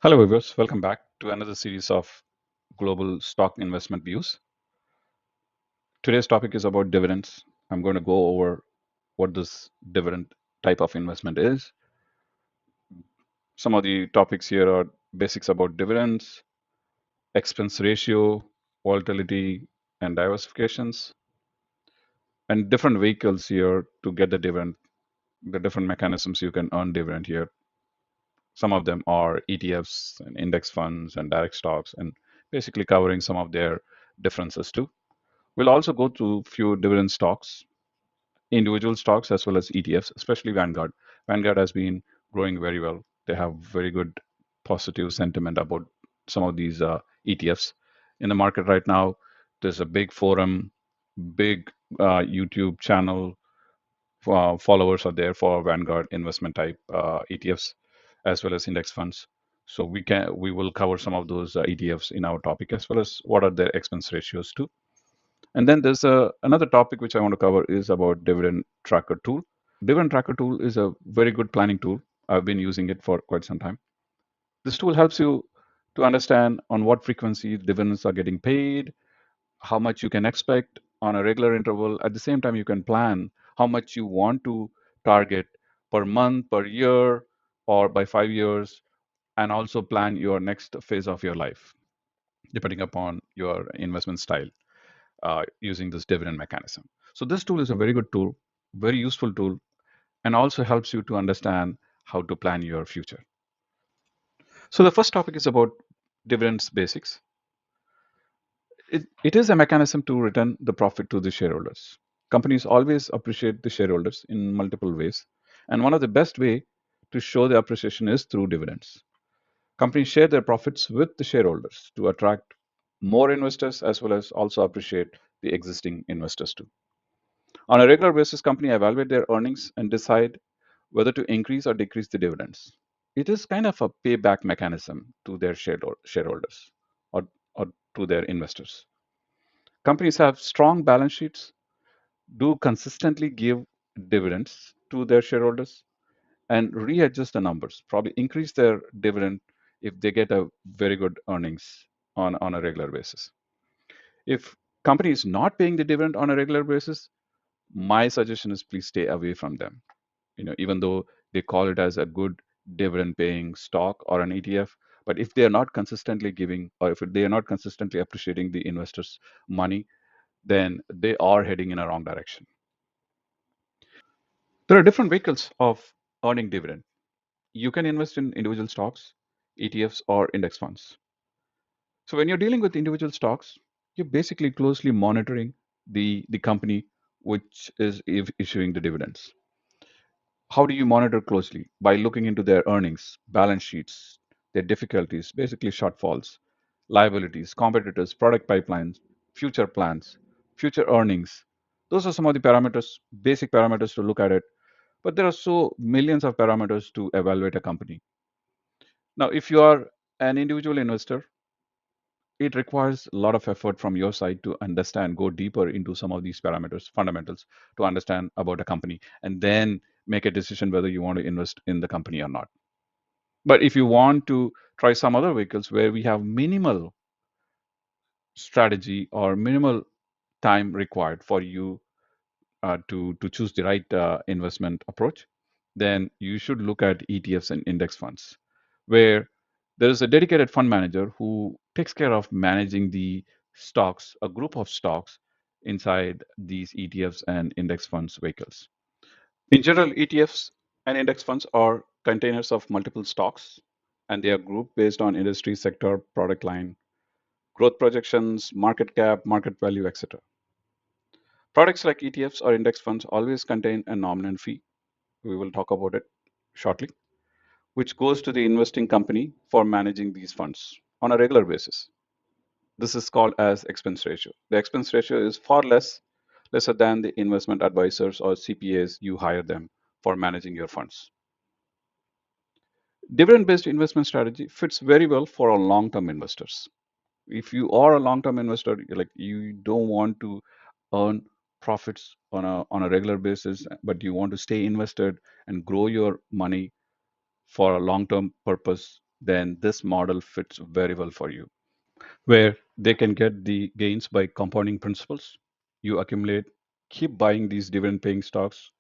Hello, viewers. Welcome back to another series of global stock investment views. Today's topic is about dividends. I'm going to go over what this dividend type of investment is. Some of the topics here are basics about dividends, expense ratio, volatility, and diversifications, and different vehicles here to get the dividend, the different mechanisms you can earn dividend here. Some of them are ETFs and index funds and direct stocks, and basically covering some of their differences too. We'll also go through few dividend stocks, individual stocks as well as ETFs, especially Vanguard. Vanguard has been growing very well. They have very good positive sentiment about some of these ETFs in the market right now. There's a big forum, big YouTube channel. Followers are there for Vanguard investment type ETFs as well as index funds. So we will cover some of those ETFs in our topic as well as what are their expense ratios too. And then there's another topic which I want to cover is about dividend tracker tool. Dividend tracker tool is a very good planning tool. I've been using it for quite some time. This tool helps you to understand on what frequency dividends are getting paid, how much you can expect on a regular interval. At the same time, you can plan how much you want to target per month, per year, or by 5 years, and also plan your next phase of your life, depending upon your investment style. Using this dividend mechanism. So this tool is a very good tool, very useful tool, and also helps you to understand how to plan your future. So the first topic is about dividends basics. It is a mechanism to return the profit to the shareholders. Companies always appreciate the shareholders in multiple ways, and one of the best way to show the appreciation is through dividends. Companies share their profits with the shareholders to attract more investors as well as also appreciate the existing investors too. On a regular basis, company evaluate their earnings and decide whether to increase or decrease the dividends. It is kind of a payback mechanism to their shareholders or, or to their investors. Companies have strong balance sheets, do consistently give dividends to their shareholders, and readjust the numbers, probably increase their dividend if they get a very good earnings on a regular basis. If company is not paying the dividend on a regular basis, my suggestion is please stay away from them. Even though they call it as a good dividend paying stock or an ETF, but if they are not consistently giving or if they are not consistently appreciating the investors money, then they are heading in a wrong direction. There are different vehicles of earning dividend. You can invest in individual stocks, ETFs, or index funds. So when you're dealing with individual stocks, you're basically closely monitoring the company which is issuing the dividends. How do you monitor closely? By looking into their earnings, balance sheets, their difficulties, basically shortfalls, liabilities, competitors, product pipelines, future plans, future earnings. Those are some of the parameters, basic parameters to look at it. But there are so millions of parameters to evaluate a company. Now, if you are an individual investor, it requires a lot of effort from your side to understand, go deeper into some of these parameters, fundamentals, to understand about a company, and then make a decision whether you want to invest in the company or not. But if you want to try some other vehicles where we have minimal strategy or minimal time required for you to choose the right investment approach, then you should look at ETFs and index funds, where there is a dedicated fund manager who takes care of managing the stocks, a group of stocks inside these ETFs and index funds vehicles. In general, ETFs and index funds are containers of multiple stocks, and they are grouped based on industry, sector, product line, growth projections, market cap, market value, etc. Products like ETFs or index funds always contain a nominal fee. We will talk about it shortly, which goes to the investing company for managing these funds on a regular basis. This is called as expense ratio. The expense ratio is far lesser than the investment advisors or CPAs you hire them for managing your funds. Dividend based investment strategy fits very well for our long term investors. If you are a long term investor, you don't want to earn profits on a regular basis, but you want to stay invested and grow your money for a long term purpose, then this model fits very well for you, where they can get the gains by compounding principles. You accumulate, keep buying these dividend paying stocks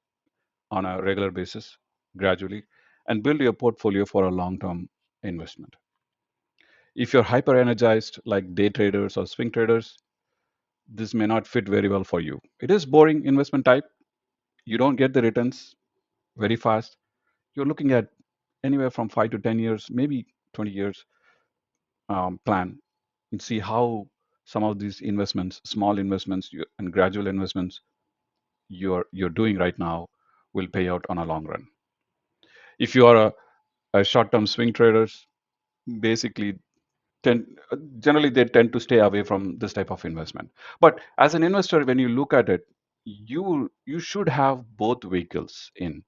on a regular basis gradually, and build your portfolio for a long term investment. If you're hyper energized like day traders or swing traders, this may not fit very well for you. It is boring investment type. You don't get the returns very fast. You're looking at anywhere from 5 to 10 years, maybe 20 years plan, and see how some of these investments, small investments and gradual investments you're doing right now will pay out on a long run. If you are a short-term swing traders, basically generally they tend to stay away from this type of investment. But as an investor, when you look at it, you should have both vehicles in.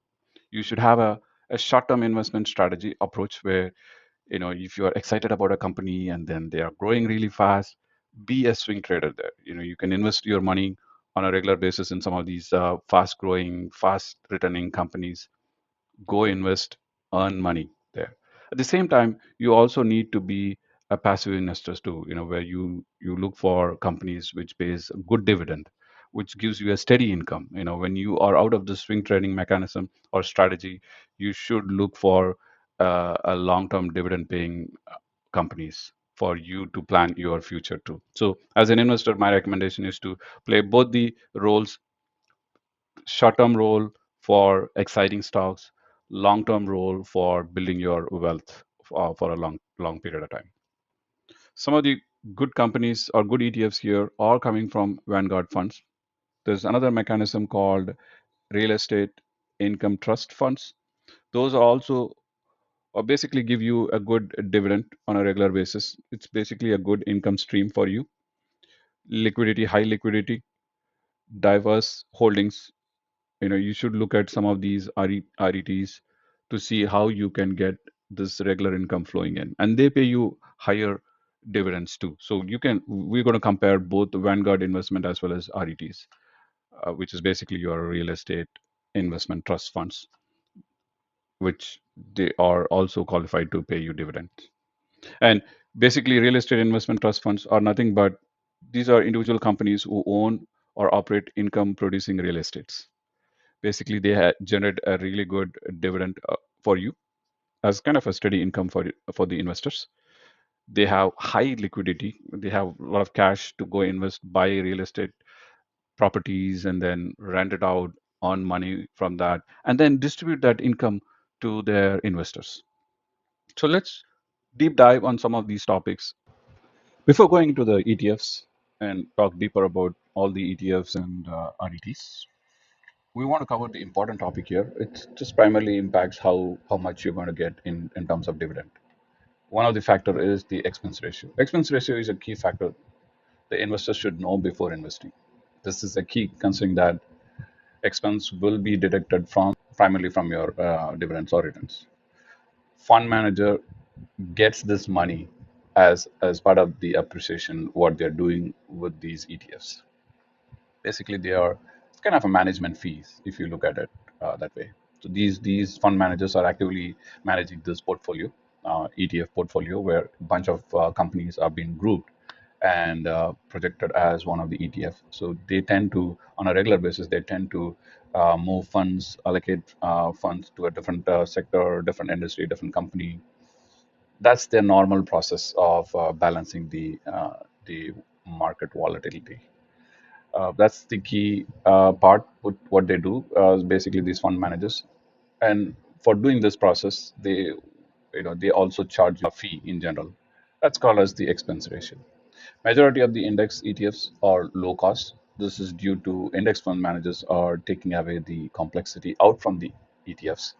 You should have a short-term investment strategy approach where, if you are excited about a company and then they are growing really fast, be a swing trader there. You can invest your money on a regular basis in some of these fast growing, fast returning companies. Go invest, earn money there. At the same time, you also need to be a passive investor too, where you look for companies which pays a good dividend, which gives you a steady income. When you are out of the swing trading mechanism or strategy, you should look for a long-term dividend paying companies for you to plan your future too. So as an investor, my recommendation is to play both the roles: short-term role for exciting stocks, long-term role for building your wealth for a long period of time. Some of the good companies or good ETFs here are coming from Vanguard funds. There's another mechanism called real estate income trust funds. Those are also basically give you a good dividend on a regular basis. It's basically a good income stream for you. Liquidity, high liquidity, diverse holdings. You should look at some of these RETs to see how you can get this regular income flowing in, and they pay you higher dividends too. So we're going to compare both the Vanguard investment as well as RETs, which is basically your real estate investment trust funds, which they are also qualified to pay you dividends. And basically, real estate investment trust funds are nothing but these are individual companies who own or operate income producing real estates. Basically, they generate a really good dividend for you as kind of a steady income for the investors. They have high liquidity. They have a lot of cash to go invest, buy real estate properties, and then rent it out, earn money from that, and then distribute that income to their investors. So let's deep dive on some of these topics before going into the ETFs and talk deeper about all the ETFs and RETs. We want to cover the important topic here. It just primarily impacts how much you're going to get in terms of dividend. One of the factor is the expense ratio. Expense ratio is a key factor the investor should know before investing. This is a key considering that expense will be deducted from primarily from your dividends or returns. Fund manager gets this money as part of the appreciation what they're doing with these ETFs. Basically they are, it's kind of a management fees if you look at it that way. So these fund managers are actively managing this portfolio, ETF portfolio, where a bunch of companies are being grouped and projected as one of the ETF. So they tend to, on a regular basis, they tend to move funds, allocate funds to a different sector, different industry, different company. That's their normal process of balancing the market volatility. That's the key part with what they do. Basically, these fund managers, and for doing this process, they also charge a fee in general. That's called as the expense ratio. Majority of the index ETFs are low cost. This is due to index fund managers are taking away the complexity out from the ETFs.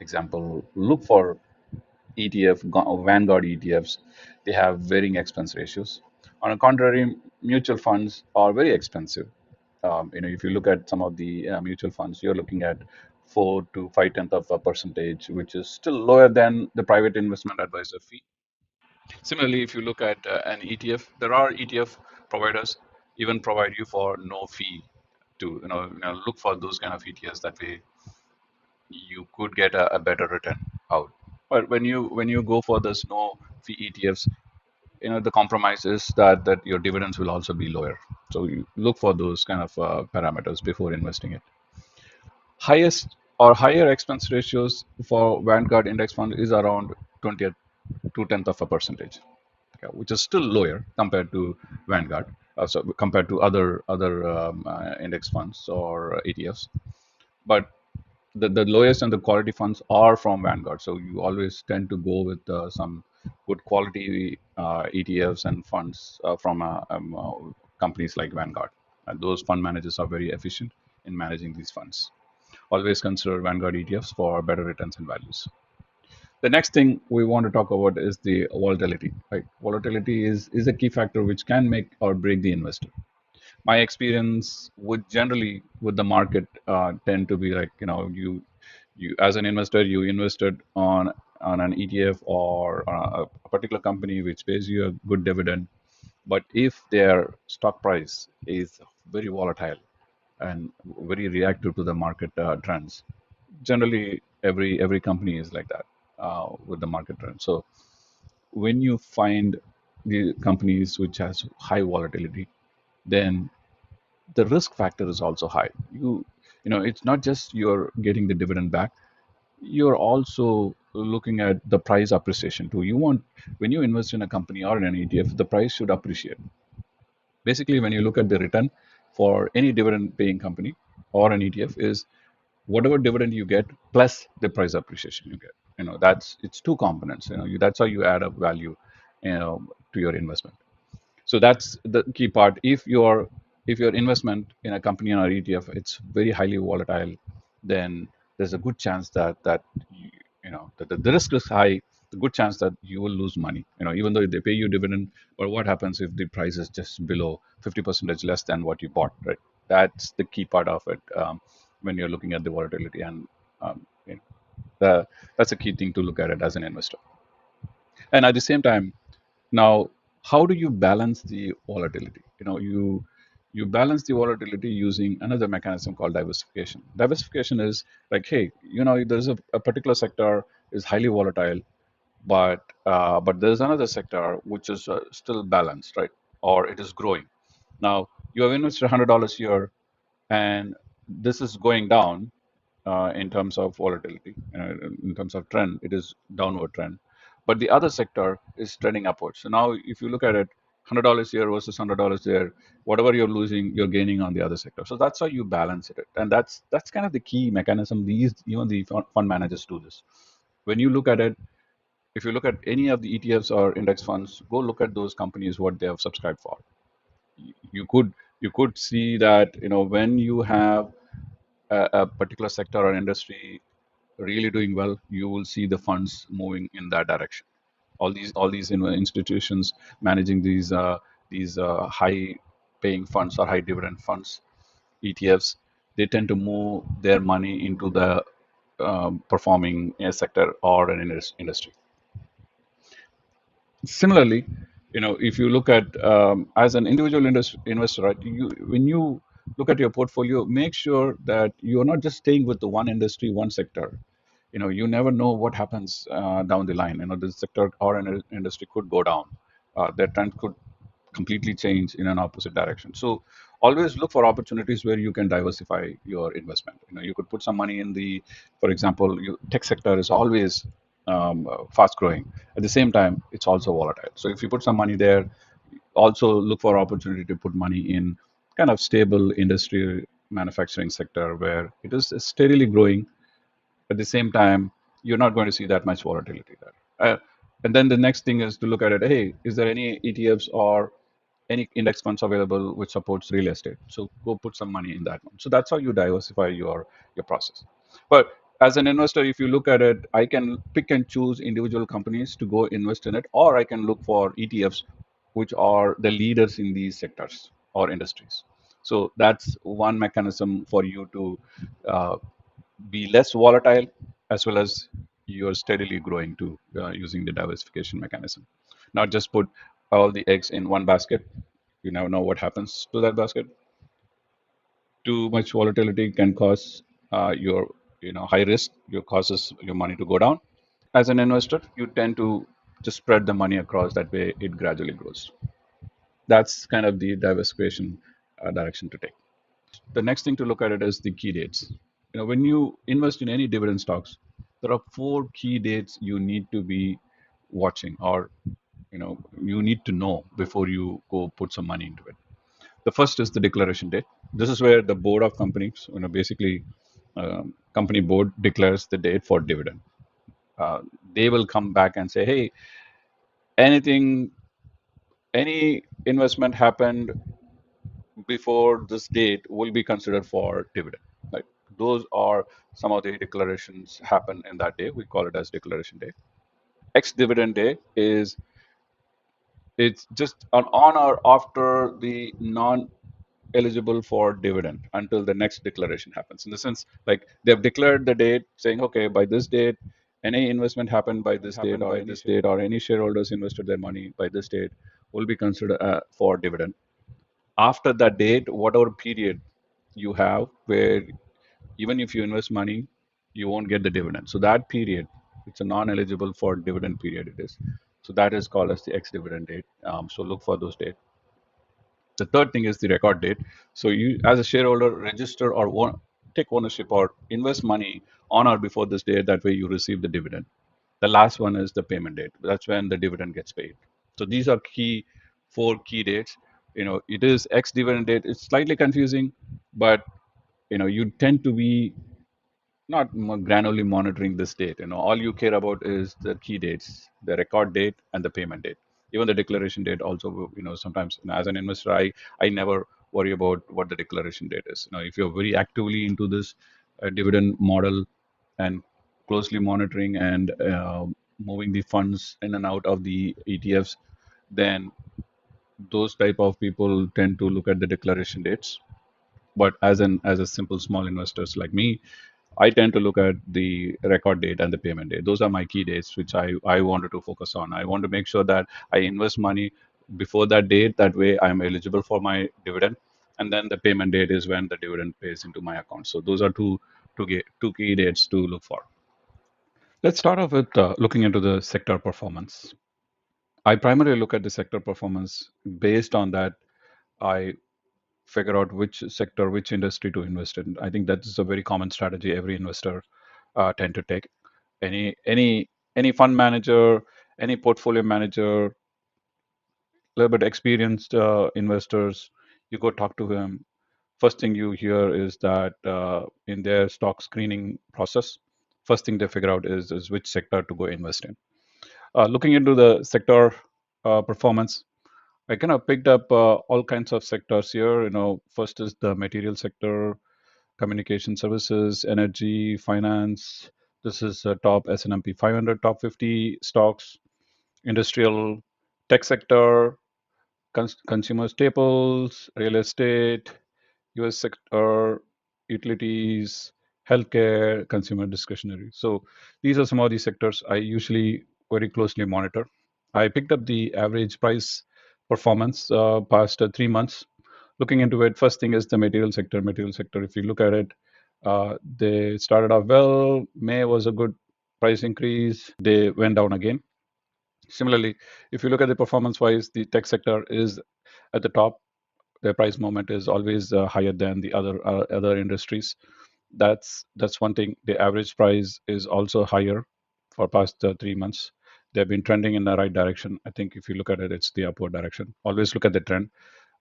Example, look for Vanguard ETFs, they have varying expense ratios. On the contrary, mutual funds are very expensive. If you look at some of the mutual funds, you're looking at 4 to 5 tenth of a percentage, which is still lower than the private investment advisor fee. Similarly, if you look at an ETF, there are ETF providers even provide you for no fee to look for those kind of ETFs. That way, you could get a better return out. But when you go for this no fee ETFs, the compromise is that your dividends will also be lower. So you look for those kind of parameters before investing it. Highest or higher expense ratios for Vanguard index fund is around 20 to tenth of a percentage, okay, which is still lower compared to Vanguard, so compared to other index funds or ETFs. But the lowest and the quality funds are from Vanguard. So you always tend to go with some good quality ETFs and funds from companies like Vanguard. And those fund managers are very efficient in managing these funds. Always consider Vanguard ETFs for better returns and values. The next thing we want to talk about is the volatility. Right? Volatility is a key factor which can make or break the investor. My experience would generally with the market tend to be like, you as an investor, you invested on an ETF or a particular company which pays you a good dividend. But if their stock price is very volatile and very reactive to the market trends, generally every company is like that with the market trend. So when you find the companies which has high volatility, then the risk factor is also high. It's not just you're getting the dividend back, you're also looking at the price appreciation too. You want, when you invest in a company or in an ETF, the price should appreciate. Basically, when you look at the return for any dividend paying company or an ETF, is whatever dividend you get plus the price appreciation you get. That's, it's two components. That's how you add up value, to your investment. So that's the key part. If your investment in a company or ETF, it's very highly volatile, then there's a good chance that the risk is high. The good chance that you will lose money. Even though they pay you dividend, but what happens if the price is just below 50% less than what you bought? Right. That's the key part of it, when you're looking at the volatility, and um, you know, that's a key thing to look at it as an investor. And at the same time, now, how do you balance the volatility? You balance the volatility using another mechanism called diversification. Diversification is like, hey, there's a particular sector is highly volatile, but there's another sector which is still balanced, right? Or it is growing. Now, you have invested $100 here, and this is going down in terms of volatility. In terms of trend, it is downward trend, but the other sector is trending upwards. So now, if you look at it, $100 here versus $100 there, whatever you're losing, you're gaining on the other sector. So that's how you balance it, and that's kind of the key mechanism. These even the fund managers do this. When you look at it, if you look at any of the ETFs or index funds, go look at those companies what they have subscribed for. You could see that when you have a particular sector or industry really doing well, you will see the funds moving in that direction. All these institutions managing these high paying funds or high dividend funds, ETFs, they tend to move their money into the performing sector or an industry. Similarly, if you look at as an individual investor, right, when you look at your portfolio, make sure that you're not just staying with the one industry, one sector. You never know what happens down the line. The sector or an industry could go down. That trend could completely change in an opposite direction. So always look for opportunities where you can diversify your investment. You could put some money in the, for example, tech sector is always fast growing. At the same time, it's also volatile. So if you put some money there, also look for opportunity to put money in kind of stable industry manufacturing sector where it is steadily growing. At the same time, you're not going to see that much volatility there. And then the next thing is to look at it. Hey, is there any ETFs or any index funds available which supports real estate? So go put some money in that one. So that's how you diversify your process. But as an investor, if you look at it, I can pick and choose individual companies to go invest in it, or I can look for ETFs which are the leaders in these sectors or industries. So that's one mechanism for you to uh, be less volatile, as well as you're steadily growing to using the diversification mechanism. Not just put all the eggs in one basket. You never know what happens to that basket. Too much volatility can cause your high risk. Your causes your money to go down. as an investor, you tend to just spread the money across. That way, it gradually grows. That's kind of the diversification direction to take. The next thing to look at it is the key dates. When you invest in any dividend stocks, there are four key dates you need to be watching, or you need to know before you go put some money into it. The first is the declaration date. This is where the board of companies, basically, company board declares the date for dividend. Uh, they will come back and say, hey, anything, any investment happened before this date will be considered for dividend. Like those are some of the declarations happen in that day. We call it as declaration day. Ex dividend day is it's just on or after the non eligible for dividend until the next declaration happens. In the sense, like they've declared the date saying, okay, by this date, any investment happened by this date, or any shareholders invested their money by this date will be considered for dividend. After that date, whatever period you have where even if you invest money, you won't get the dividend. So that period, it's a non-eligible for dividend period. It is. So that is called as the ex-dividend date. So look for those dates. The third thing is the record date. So you, as a shareholder, register or take ownership or invest money on or before this date. That way, you receive the dividend. The last one is the payment date. That's when the dividend gets paid. So these are four key dates. It is ex-dividend date. It's slightly confusing, but you tend to be not granularly monitoring this date. All you care about is the key dates, the record date, and the payment date. Even the declaration date also, sometimes as an investor, I never worry about what the declaration date is. If you're very actively into this dividend model and closely monitoring and moving the funds in and out of the ETFs, then those type of people tend to look at the declaration dates. But as a simple small investors like me, I tend to look at the record date and the payment date. Those are my key dates, which I wanted to focus on. I want to make sure that I invest money before that date. That way, I'm eligible for my dividend. And then the payment date is when the dividend pays into my account. So those are two key dates to look for. Let's start off with looking into the sector performance. I primarily look at the sector performance. Based on that, I figure out which sector, which industry to invest in. I think that is a very common strategy every investor tend to take. Any fund manager, any portfolio manager, a little bit experienced investors, you go talk to him. First thing you hear is that in their stock screening process, first thing they figure out is which sector to go invest in. Looking into the sector performance, I kind of picked up all kinds of sectors here. First is the material sector, communication services, energy, finance. This is top S&P 500, top 50 stocks, industrial, tech sector, consumer staples, real estate, US sector, utilities, healthcare, consumer discretionary. So these are some of the sectors I usually very closely monitor. I picked up the average price performance past 3 months. Looking into it, first thing is the material sector. Material sector, if you look at it, they started off well. May was a good price increase. They went down again. Similarly, if you look at the performance wise, the tech sector is at the top. Their price movement is always higher than the other industries. That's one thing. The average price is also higher for past 3 months. They've been trending in the right direction. I think if you look at it, it's the upward direction. Always look at the trend.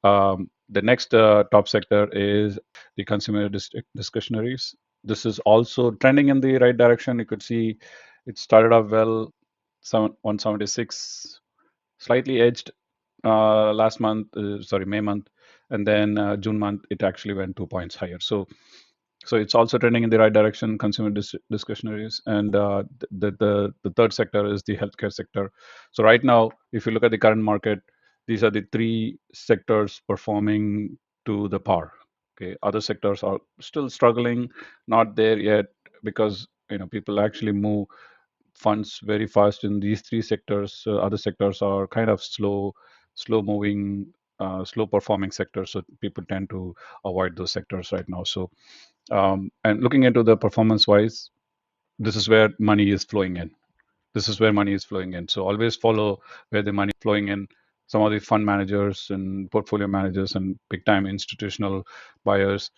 The next top sector is the consumer discretionaries. This is also trending in the right direction. You could see it started off well, 176, slightly edged last month, sorry, May month, and then June month, it actually went 2 points higher. So it's also trending in the right direction, consumer discretionaries. And the third sector is the healthcare sector. So right now, if you look at the current market, these are the three sectors performing to the par. Okay, other sectors are still struggling, not there yet, because people actually move funds very fast in these three sectors. Other sectors are kind of slow moving, slow performing sectors. So people tend to avoid those sectors right now. So and looking into the performance wise, this is where money is flowing in. This is where money is flowing in. So always follow where the money is flowing in. Some of the fund managers and portfolio managers and big time institutional buyers,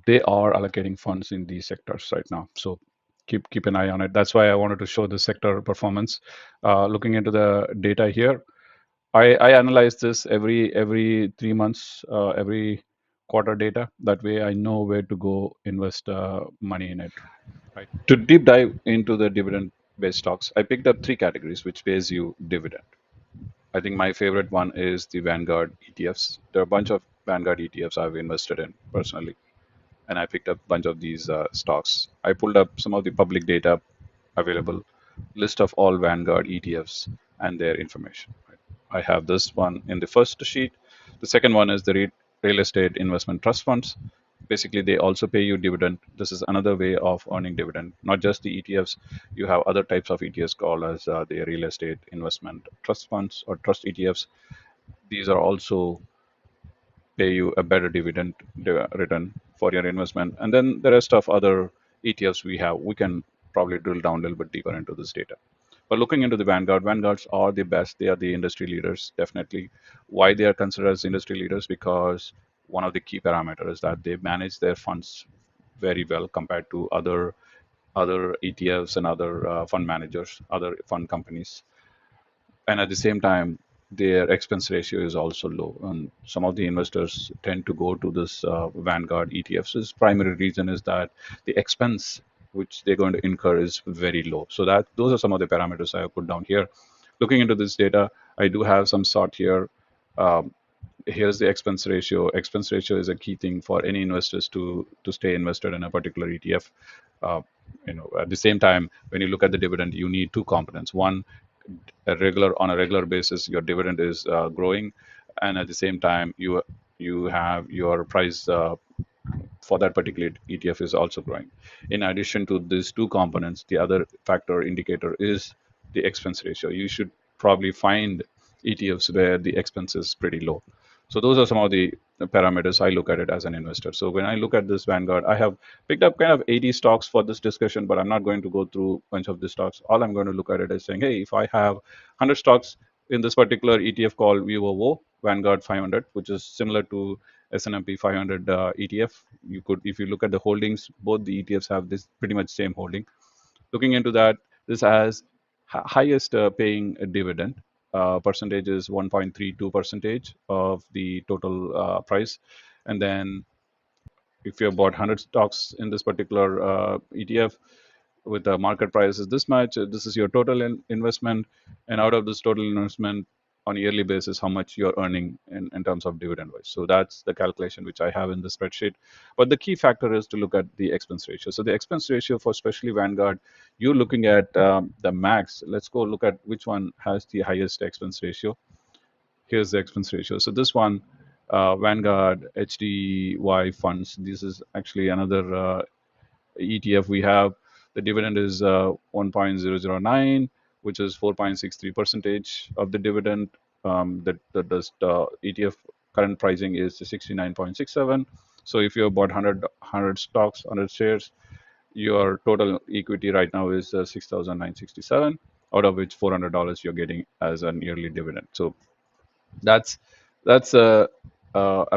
they are allocating funds in these sectors right now. So keep an eye on it. That's why I wanted to show the sector performance. Looking into the data here, I analyze this every 3 months, every quarter data. That way, I know where to go invest money in it. Right. To deep dive into the dividend-based stocks, I picked up three categories which pays you dividend. I think my favorite one is the Vanguard ETFs. There are a bunch of Vanguard ETFs I've invested in personally, and I picked up a bunch of these stocks. I pulled up some of the public data available, list of all Vanguard ETFs and their information. Right. I have this one in the first sheet. The second one is the real estate investment trust funds. Basically, they also pay you dividend. This is another way of earning dividend. Not just the ETFs, you have other types of ETFs called as the real estate investment trust funds or trust ETFs. These are also pay you a better dividend return for your investment. And then the rest of other ETFs we have, we can probably drill down a little bit deeper into this data. But looking into the Vanguards are the best. They are the industry leaders, definitely. Why they are considered as industry leaders? Because one of the key parameters is that they manage their funds very well compared to other ETFs and other fund managers, other fund companies, and at the same time their expense ratio is also low, and some of the investors tend to go to this vanguard etfs. This primary reason is that the expense which they're going to incur is very low. So that those are some of the parameters I have put down here. Looking into this data, I do have some sort here. Here's the expense ratio. Expense ratio is a key thing for any investors to stay invested in a particular ETF. At the same time, when you look at the dividend, you need two components. One, on a regular basis, your dividend is growing, and at the same time, you have your price for that particular ETF is also growing. In addition to these two components, the other factor indicator is the expense ratio. You should probably find ETFs where the expense is pretty low. So those are some of the parameters I look at it as an investor. So when I look at this Vanguard, I have picked up kind of 80 stocks for this discussion, but I'm not going to go through a bunch of the stocks. All I'm going to look at it is saying, hey, if I have 100 stocks in this particular ETF called VOO, Vanguard 500, which is similar to S&P 500 ETF. You could, if you look at the holdings, both the ETFs have this pretty much same holding. Looking into that, this has highest paying dividend. Percentage is 1.32 percentage of the total price, and then if you have bought 100 stocks in this particular ETF with the market price is this much, this is your total investment, and out of this total investment on a yearly basis, how much you're earning in terms of dividend wise. So that's the calculation which I have in the spreadsheet. But the key factor is to look at the expense ratio. So the expense ratio for especially Vanguard, you're looking at the max. Let's go look at which one has the highest expense ratio. Here's the expense ratio. So this one, Vanguard HDY funds, this is actually another ETF we have. The dividend is 1.009, which is 4.63 percentage of the dividend. The ETF current pricing is 69.67. So if you bought 100 stocks, 100 shares, your total equity right now is 6,967, out of which $400 you're getting as an yearly dividend. So that's a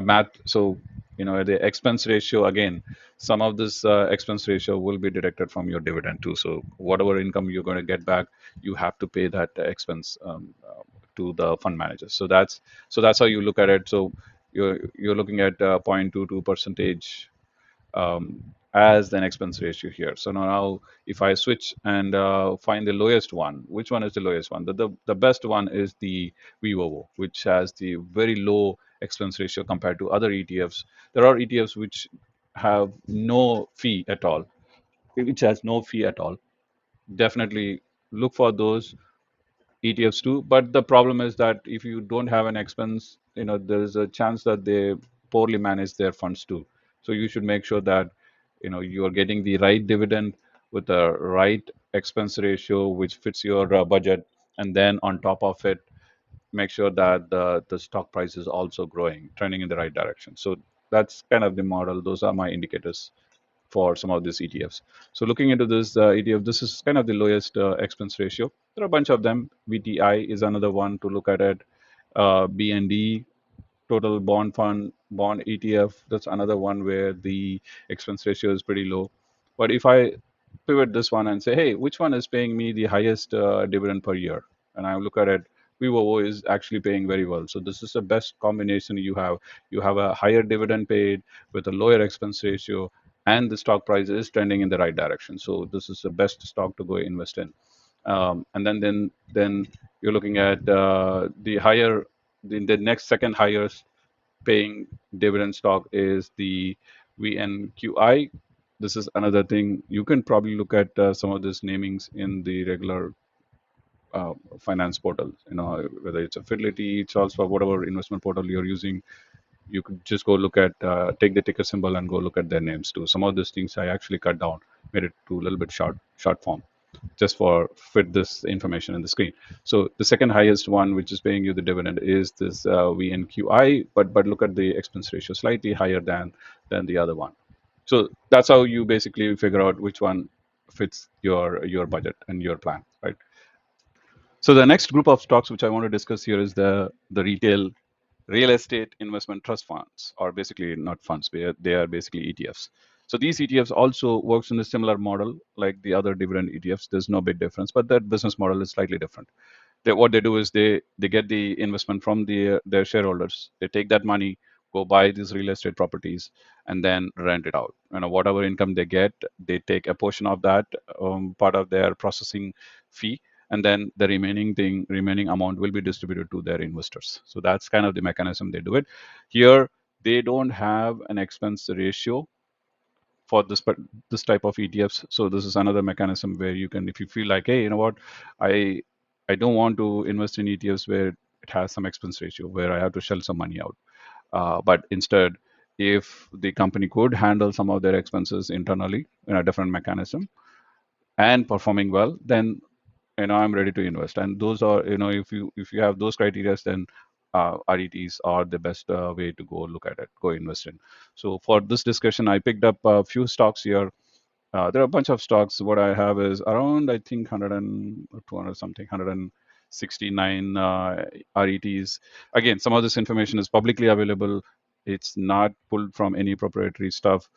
math. So the expense ratio, again, some of this expense ratio will be deducted from your dividend too. So whatever income you're going to get back, you have to pay that expense to the fund manager. So that's how you look at it. So you're looking at 0.22 percentage as an expense ratio here. So now if I switch and find the lowest one, which one is the lowest one? The best one is the VOO, which has the very low expense ratio compared to other ETFs. There are ETFs which have no fee at all, which has no fee at all. Definitely look for those ETFs too. But the problem is that if you don't have an expense, there's a chance that they poorly manage their funds too. So you should make sure that you are getting the right dividend with the right expense ratio which fits your budget, and then on top of it, make sure that the stock price is also growing, trending in the right direction. So that's kind of the model. Those are my indicators. for some of these ETFs. So looking into this ETF, this is kind of the lowest expense ratio. There are a bunch of them. VTI is another one to look at it. BND, total bond fund, bond ETF, that's another one where the expense ratio is pretty low. But if I pivot this one and say, hey, which one is paying me the highest dividend per year? And I look at it, Vivo is actually paying very well. So this is the best combination you have. You have a higher dividend paid with a lower expense ratio, and the stock price is trending in the right direction. So this is the best stock to go invest in. And then you're looking at the higher, the next second highest paying dividend stock is the VNQI. This is another thing. You can probably look at some of these namings in the regular finance portal. You know, whether it's a Fidelity, Charles Schwab, whatever investment portal you're using, you could just go look at, take the ticker symbol and go look at their names too. Some of these things I actually cut down, made it to a little bit short form, just for fit this information in the screen. So the second highest one, which is paying you the dividend, is this VNQI, but look at the expense ratio, slightly higher than the other one. So that's how you basically figure out which one fits your budget and your plan, right? So the next group of stocks which I want to discuss here is the retail real estate investment trust funds, or basically not funds, they are basically ETFs. So these ETFs also works in a similar model like the other dividend ETFs. There's no big difference, but that business model is slightly different. What they do is they get the investment from their shareholders. They take that money, go buy these real estate properties, and then rent it out. You know, whatever income they get, they take a portion of that, part of their processing fee, and then the remaining amount will be distributed to their investors. So that's kind of the mechanism they do it. Here, they don't have an expense ratio for this type of ETFs. So this is another mechanism where you can, if you feel like, hey, you know what, I I don't want to invest in ETFs where it has some expense ratio where I have to shell some money out. But instead, if the company could handle some of their expenses internally in a different mechanism and performing well, then I'm ready to invest. And those are, if you have those criteria, then RETs are the best way to go look at it, go invest in. So for this discussion, I picked up a few stocks here. There are a bunch of stocks. What I have is around, I think, 100 and 200 something, 169 RETs. Again, some of this information is publicly available. It's not pulled from any proprietary stuff.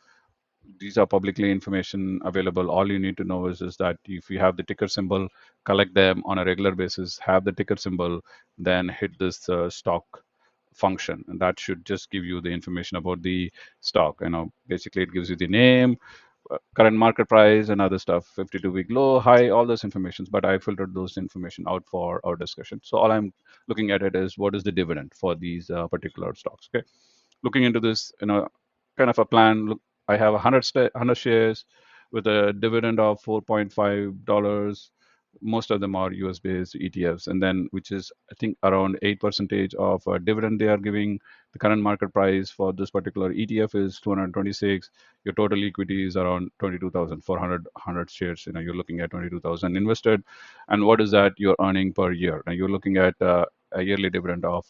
These are publicly information available. All you need to know is that if you have the ticker symbol, collect them on a regular basis, have the ticker symbol, then hit this stock function, and that should just give you the information about the stock. Basically it gives you the name, current market price, and other stuff, 52-week low, high, all those informations. But I filtered those information out for our discussion. So all I'm looking at it is what is the dividend for these particular stocks. Okay, looking into this, kind of a plan. Look, I have 100 shares with a dividend of $4.5. Most of them are US based ETFs, and then which is, I think, around 8% of dividend they are giving. The current market price for this particular ETF is 226. Your total equity is around 22,000 for 100 shares. You're looking at 22,000 invested. And what is that you're earning per year? Now you're looking at a yearly dividend of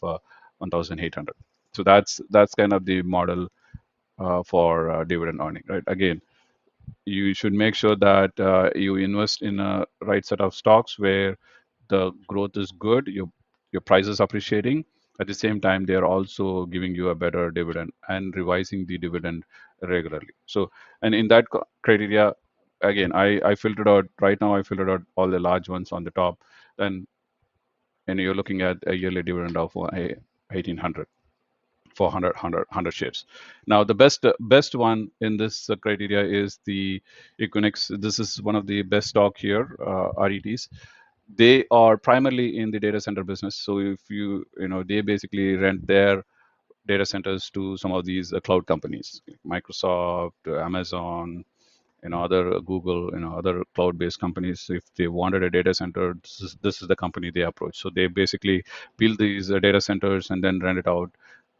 1,800. So that's kind of the model for dividend earning, right? Again, you should make sure that you invest in a right set of stocks where the growth is good, your price is appreciating. At the same time, they are also giving you a better dividend and revising the dividend regularly. So, and in that criteria, again, I filtered out right now. I filtered out all the large ones on the top. Then, and you're looking at a yearly dividend of 1,800 for 100 shares. Now, the best one in this criteria is the Equinix. This is one of the best stock here, RETs. They are primarily in the data center business. So if they basically rent their data centers to some of these cloud companies, Microsoft, Amazon, other Google, other cloud-based companies. If they wanted a data center, this is the company they approach. So they basically build these data centers and then rent it out,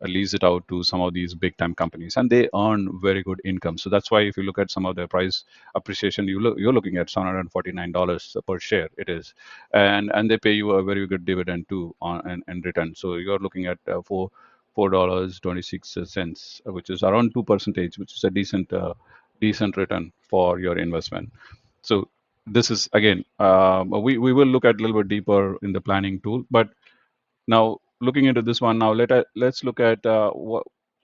lease it out to some of these big-time companies, and they earn very good income. So that's why if you look at some of their price appreciation, you're looking at $749 per share. It is, and they pay you a very good dividend too on and return. So you're looking at $4.26, which is around 2%, which is a decent decent return for your investment. So this is again, we will look at a little bit deeper in the planning tool, but now looking into this one, now let's look at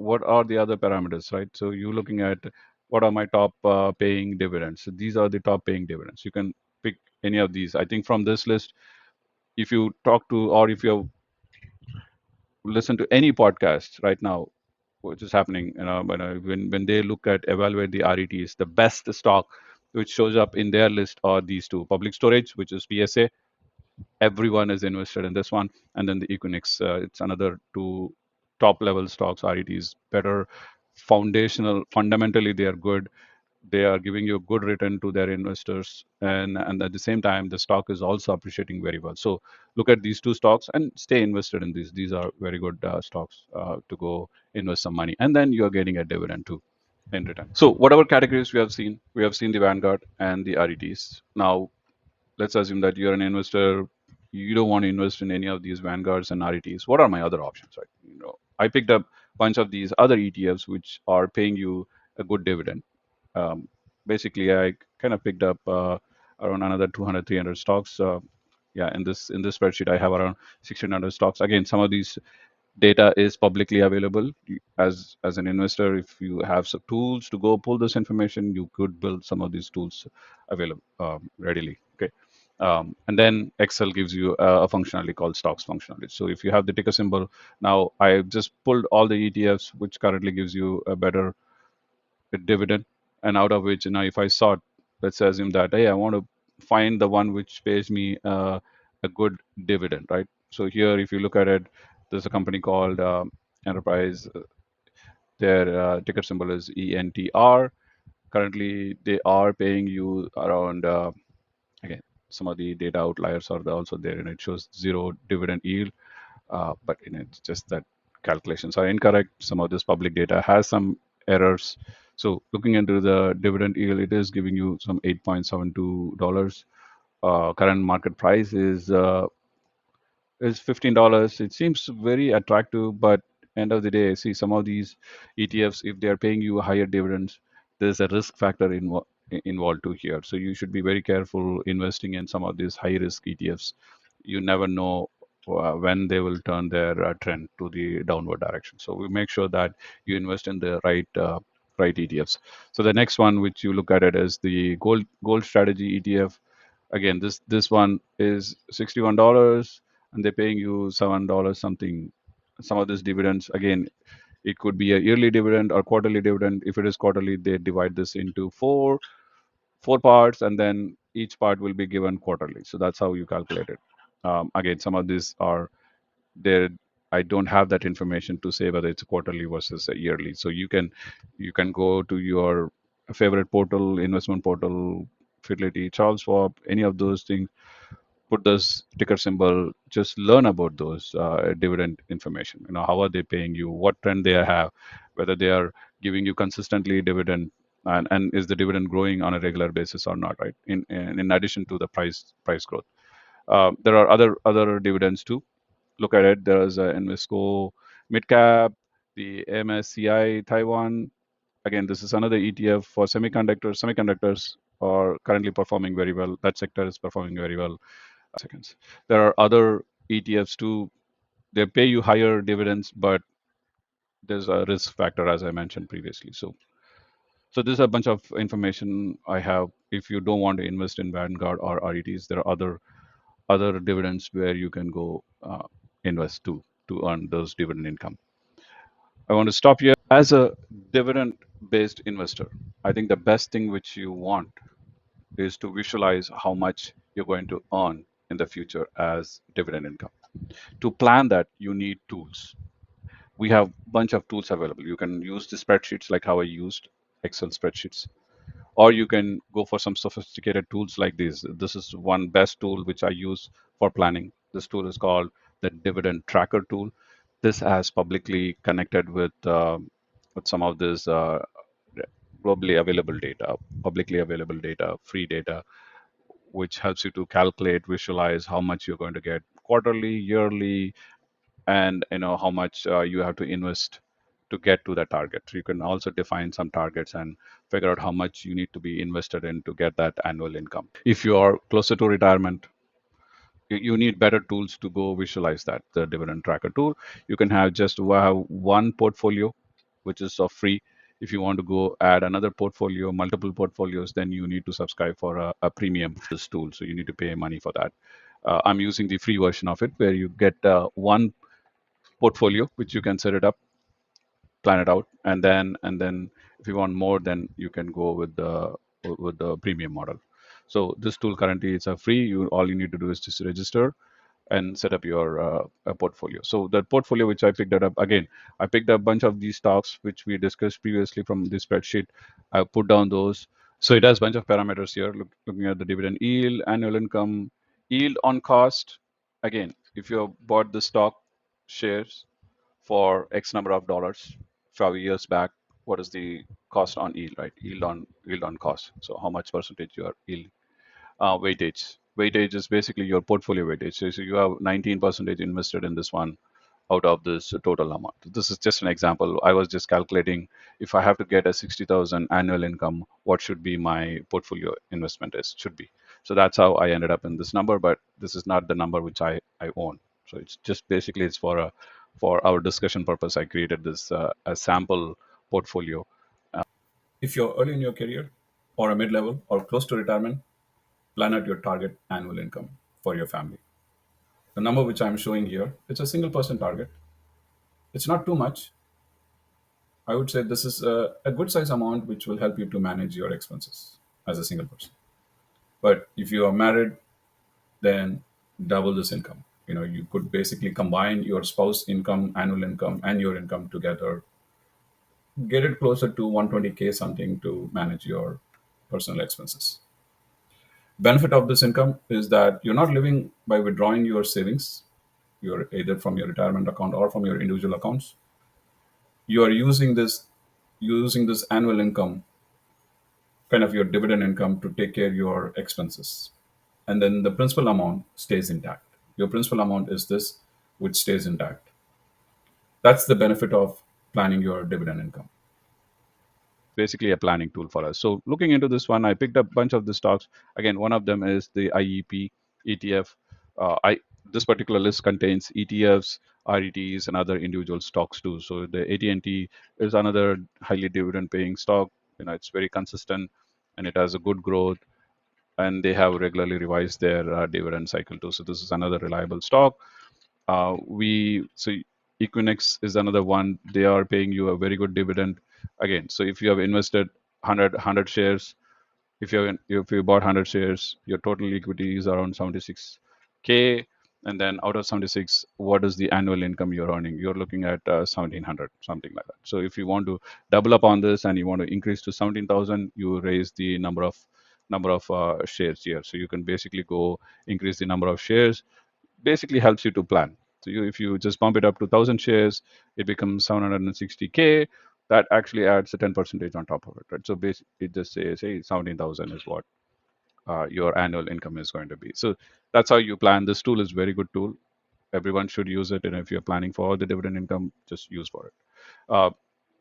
what are the other parameters, right? So you're looking at what are my top paying dividends. So these are the top paying dividends. You can pick any of these. I think from this list, if you talk to or if you listen to any podcast right now, which is happening, when they look at evaluate the RETs, the best stock which shows up in their list are these two: Public Storage, which is PSA. Everyone is invested in this one, and then the Equinix. It's another two top level stocks. RETs better foundational. Fundamentally, they are good. They are giving you a good return to their investors, and at the same time, the stock is also appreciating very well. So look at these two stocks and stay invested in these. These are very good stocks to go invest some money, and then you are getting a dividend too in return. So whatever categories we have seen the Vanguard and the RETs. Now let's assume that you're an investor, you don't want to invest in any of these Vanguards and RETs. What are my other options, right? I picked up a bunch of these other ETFs which are paying you a good dividend. um, Basically, I kind of picked up around another 200 300 stocks. Yeah, in this spreadsheet I have around 1600 stocks. Again, some of these data is publicly available. As an investor, if you have some tools to go pull this information, you could build some of these tools available readily. Okay. And then Excel gives you a functionality called stocks functionality. So if you have the ticker symbol, now I just pulled all the ETFs, which currently gives you a better dividend, and out of which, if I sort, let's assume that, hey, I want to find the one which pays me a good dividend, right? So here, if you look at it, there's a company called Enterprise. Their ticker symbol is ENTR. Currently, they are paying you around, again, some of the data outliers are also there, and it shows zero dividend yield. But it's just that calculations are incorrect. Some of this public data has some errors. So looking into the dividend yield, it is giving you some $8.72. Current market price is $15. It seems very attractive, but end of the day, see some of these ETFs, if they are paying you higher dividends, there's a risk factor involved too here. So you should be very careful investing in some of these high risk ETFs. You never know when they will turn their trend to the downward direction. So we make sure that you invest in the right ETFs. So the next one, which you look at it, is the gold strategy ETF. Again, this one is $61, and they're paying you $7 something. Some of these dividends, again, it could be a yearly dividend or quarterly dividend. If it is quarterly, they divide this into four parts, and then each part will be given quarterly. So that's how you calculate it. Again, some of these are there. I don't have that information to say whether it's quarterly versus a yearly. So you can go to your favorite portal, investment portal, Fidelity, Charles Schwab, any of those things, put this ticker symbol, just learn about those dividend information. How are they paying you, what trend they have, whether they are giving you consistently dividend, and is the dividend growing on a regular basis or not, right? In addition to the price growth. There are other dividends too. Look at it. There's Invesco Midcap, the MSCI Taiwan. Again, this is another ETF for semiconductors. Semiconductors are currently performing very well. That sector is performing very well. Seconds. There are other ETFs too. They pay you higher dividends, but there's a risk factor, as I mentioned previously. So this is a bunch of information I have. If you don't want to invest in Vanguard or RETs, there are other dividends where you can go invest to earn those dividend income. I want to stop here. As a dividend-based investor, I think the best thing which you want is to visualize how much you're going to earn in the future as dividend income. To plan that, you need tools. We have a bunch of tools available. You can use the spreadsheets like how I used Excel spreadsheets, or you can go for some sophisticated tools like this. This is one best tool which I use for planning. This tool is called the Dividend Tracker tool. This has publicly connected with some of this globally available data, publicly available data, free data, which helps you to calculate, visualize how much you're going to get quarterly, yearly, and how much you have to invest to get to that target. So you can also define some targets and figure out how much you need to be invested in to get that annual income. If you are closer to retirement, you need better tools to go visualize that. The dividend tracker tool, you can have just have one portfolio, which is free. If you want to go add another portfolio, multiple portfolios, then you need to subscribe for a premium this tool. So you need to pay money for that. I'm using the free version of it, where you get one portfolio, which you can set it up, plan it out, and then if you want more, then you can go with the premium model. So this tool currently is a free. You all you need to do is just register and set up your portfolio. So the portfolio which I picked up, again, I picked up a bunch of these stocks which we discussed previously from this spreadsheet. I put down those. So it has a bunch of parameters here, looking at the dividend yield, annual income, yield on cost. Again, if you bought the stock shares for X number of dollars 5 years back, what is the cost on yield, right? Yield on cost. So how much percentage your yield weightage. Weightage is basically your portfolio weightage. So you have 19% invested in this one out of this total amount. This is just an example. I was just calculating if I have to get a 60,000 annual income, what should be my portfolio investment is should be. So that's how I ended up in this number, but this is not the number which I own. So it's just basically it's for our discussion purpose. I created this a sample portfolio. If you're early in your career or a mid level or close to retirement, plan out your target annual income for your family. The number which I'm showing here, it's a single person target. It's not too much. I would say this is a good size amount which will help you to manage your expenses as a single person. But if you are married, then double this income. You could basically combine your spouse income, annual income, and your income together, get it closer to 120K something to manage your personal expenses. Benefit of this income is that you're not living by withdrawing your savings. You're either from your retirement account or from your individual accounts. You are using this annual income, kind of your dividend income, to take care of your expenses. And then the principal amount stays intact. Your principal amount is this, which stays intact. That's the benefit of planning your dividend income. Basically a planning tool for us. So looking into this one, I picked up a bunch of the stocks. Again, one of them is the IEP ETF. This particular list contains ETFs, REITs, and other individual stocks too. So the AT&T is another highly dividend-paying stock. It's very consistent, and it has a good growth, and they have regularly revised their dividend cycle too. So this is another reliable stock. So Equinix is another one. They are paying you a very good dividend. Again, so if you have invested 100 shares, if you bought 100 shares, your total equity is around 76K. And then out of 76, what is the annual income you're earning? You're looking at 1,700, something like that. So if you want to double up on this and you want to increase to 17,000, you raise the number of shares here. So you can basically go increase the number of shares. Basically helps you to plan. So if you just bump it up to 1,000 shares, it becomes 760K. That actually adds a 10% on top of it, right? So basically, it just says, hey, 17,000 is what your annual income is going to be. So that's how you plan. This tool is very good tool. Everyone should use it, and if you're planning for the dividend income, just use for it.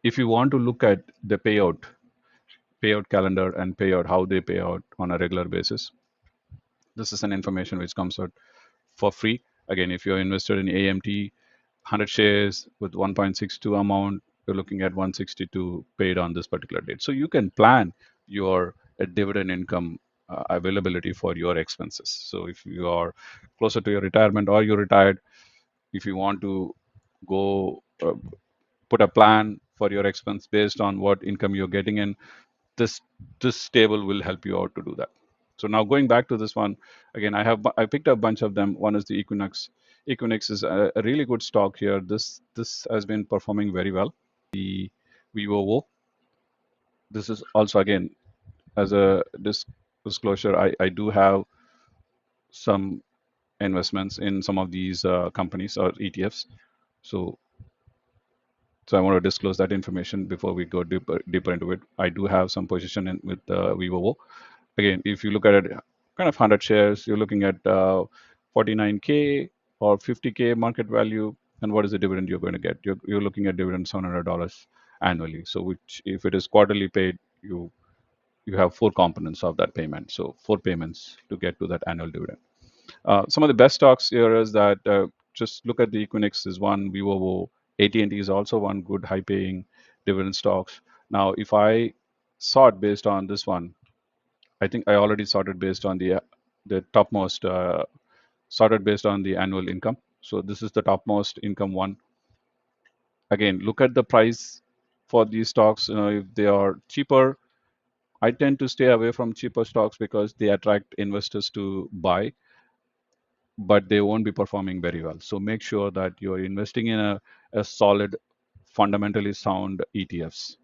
If you want to look at the payout calendar and payout, how they pay out on a regular basis, this is an information which comes out for free. Again, if you're invested in AMT, 100 shares with 1.62 amount, you're looking at 162 paid on this particular date. So you can plan your dividend income availability for your expenses. So if you are closer to your retirement or you're retired, if you want to go put a plan for your expense based on what income you're getting in, this table will help you out to do that. So now going back to this one again, I picked up a bunch of them. One is the Equinix. Equinix is a really good stock here. This has been performing very well. The VOO. This is also again as a disclosure. I do have some investments in some of these companies or ETFs. So I want to disclose that information before we go deeper into it. I do have some position with VOO. Again, if you look at it, kind of 100 shares, you're looking at 49K or 50K market value. And what is the dividend you're going to get? You're looking at dividend $700 annually. So which, if it is quarterly paid, you have four components of that payment. So four payments to get to that annual dividend. Some of the best stocks here is that just look at the Equinix is one, Vivo, AT&T is also one good high-paying dividend stocks. Now, if I sort based on this one, I think I already sorted based on the topmost sorted based on the annual income. So this is the topmost income one. Again, look at the price for these stocks. If they are cheaper, I tend to stay away from cheaper stocks because they attract investors to buy, but they won't be performing very well. So make sure that you're investing in a solid, fundamentally sound ETFs,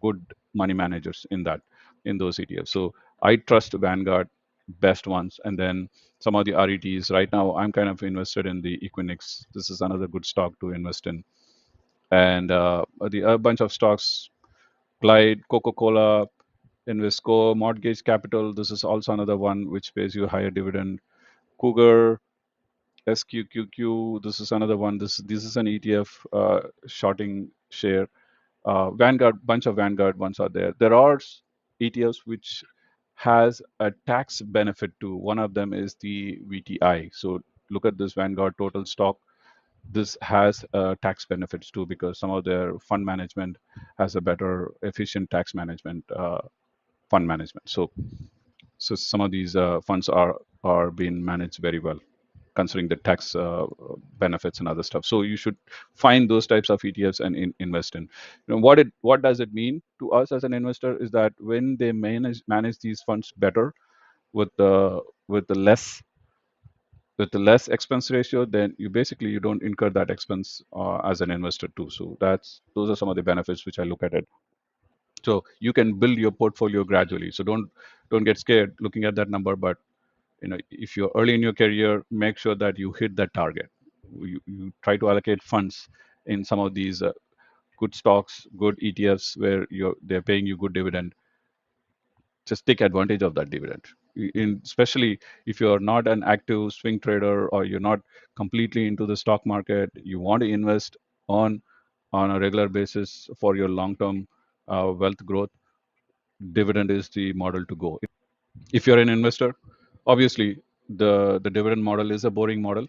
good money managers in those ETFs. So I trust Vanguard, best ones, and then some of the REITs. Right now, I'm kind of invested in the Equinix. This is another good stock to invest in, and a bunch of stocks: Clyde, Coca-Cola, Invesco, Mortgage Capital. This is also another one which pays you a higher dividend. Cougar, SQQQ. This is another one. This is an ETF shorting share. Vanguard, bunch of Vanguard ones are there. There are ETFs which has a tax benefit too. One of them is the VTI. So look at this Vanguard total stock. This has tax benefits too because some of their fund management has a better efficient tax management fund management. So some of these funds are being managed very well, considering the tax benefits and other stuff. So you should find those types of ETFs and invest in. What does it mean to us as an investor is that when they manage these funds better with the less expense ratio, then you don't incur that expense as an investor too. So those are some of the benefits which I look at it. So you can build your portfolio gradually. So don't get scared looking at that number, but if you're early in your career, make sure that you hit that target. You try to allocate funds in some of these good stocks, good ETFs where they're paying you good dividend. Just take advantage of that dividend. Especially if you're not an active swing trader or you're not completely into the stock market, you want to invest on a regular basis for your long-term wealth growth. Dividend is the model to go. If you're an investor, obviously the dividend model is a boring model,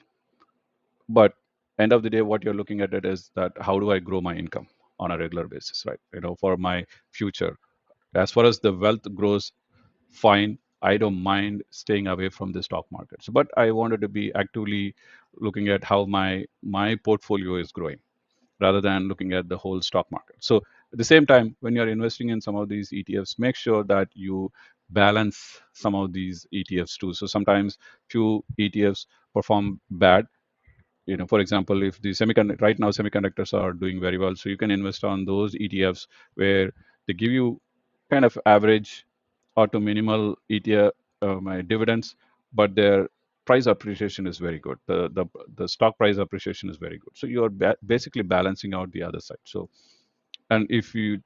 but end of the day, what you're looking at it is that how do I grow my income on a regular basis, right? For my future. As far as the wealth grows, fine. I don't mind staying away from the stock market. But I wanted to be actively looking at how my portfolio is growing rather than looking at the whole stock market. So at the same time, when you're investing in some of these ETFs, make sure that you balance some of these ETFs too. So sometimes few ETFs perform bad. For example, if the right now semiconductors are doing very well, so you can invest on those ETFs where they give you kind of average or to minimal ETF dividends, but their price appreciation is very good. The stock price appreciation is very good. So you are basically balancing out the other side. So, and if you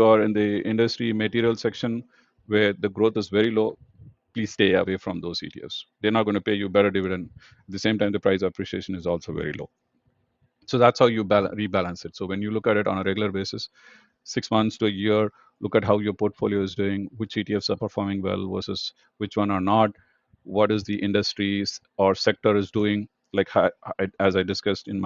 are in the industry material section where the growth is very low, please stay away from those ETFs. They're not going to pay you better dividend. At the same time, the price appreciation is also very low. So that's how you rebalance it. So when you look at it on a regular basis, 6 months to a year, look at how your portfolio is doing, which ETFs are performing well versus which one are not, what is the industries or sector is doing. Like as I discussed in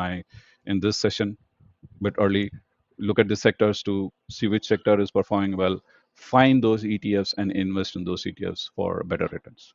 this session a bit early, look at the sectors to see which sector is performing well, find those ETFs and invest in those ETFs for better returns.